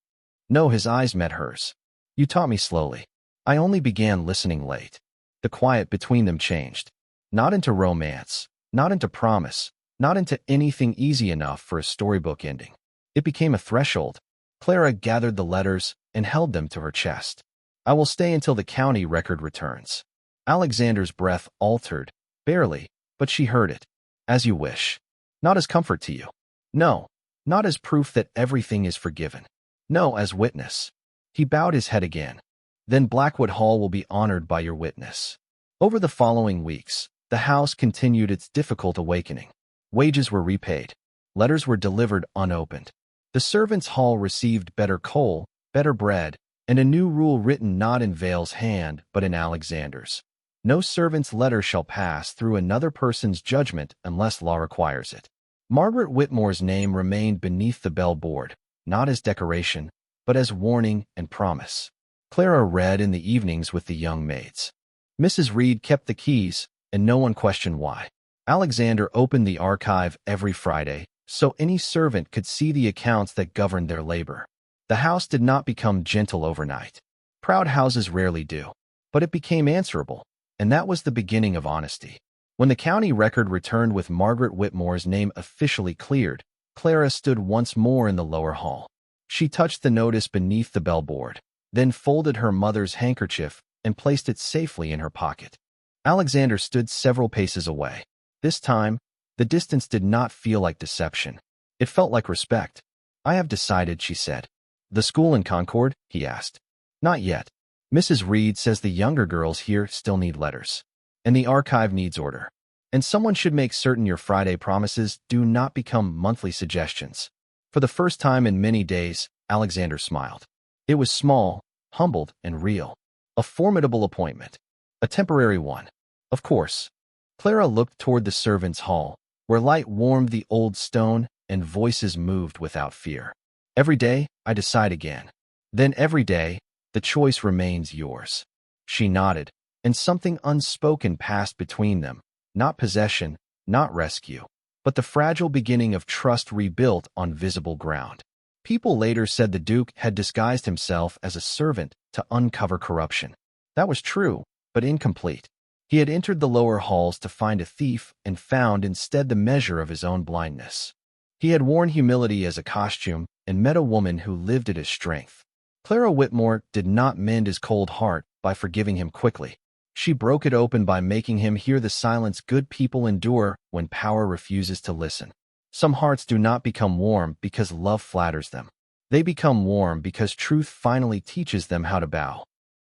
No, his eyes met hers. You taught me slowly. I only began listening late. The quiet between them changed. Not into romance, not into promise, not into anything easy enough for a storybook ending. It became a threshold. Clara gathered the letters and held them to her chest. I will stay until the county record returns. Alexander's breath altered, barely, but she heard it. As you wish. Not as comfort to you. No, not as proof that everything is forgiven. No, as witness. He bowed his head again. Then Blackwood Hall will be honored by your witness. Over the following weeks, the house continued its difficult awakening. Wages were repaid. Letters were delivered unopened. The servants' hall received better coal, better bread, and a new rule written not in Vale's hand but in Alexander's. No servant's letter shall pass through another person's judgment unless law requires it. Margaret Whitmore's name remained beneath the bell board, not as decoration, but as warning and promise. Clara read in the evenings with the young maids. Mrs. Reed kept the keys, and no one questioned why. Alexander opened the archive every Friday, so any servant could see the accounts that governed their labor. The house did not become gentle overnight. Proud houses rarely do. But it became answerable, and that was the beginning of honesty. When the county record returned with Margaret Whitmore's name officially cleared, Clara stood once more in the lower hall. She touched the notice beneath the bellboard, then folded her mother's handkerchief and placed it safely in her pocket. Alexander stood several paces away. This time, the distance did not feel like deception. It felt like respect. I have decided, she said. The school in Concord? He asked. Not yet. Mrs. Reed says the younger girls here still need letters. And the archive needs order. And someone should make certain your Friday promises do not become monthly suggestions. For the first time in many days, Alexander smiled. It was small, humbled, and real. A formidable appointment. A temporary one. Of course. Clara looked toward the servants' hall, where light warmed the old stone and voices moved without fear. Every day, I decide again. Then every day, the choice remains yours. She nodded, and something unspoken passed between them, not possession, not rescue, but the fragile beginning of trust rebuilt on visible ground. People later said the Duke had disguised himself as a servant to uncover corruption. That was true, but incomplete. He had entered the lower halls to find a thief and found instead the measure of his own blindness. He had worn humility as a costume and met a woman who lived it as strength. Clara Whitmore did not mend his cold heart by forgiving him quickly. She broke it open by making him hear the silence good people endure when power refuses to listen. Some hearts do not become warm because love flatters them. They become warm because truth finally teaches them how to bow.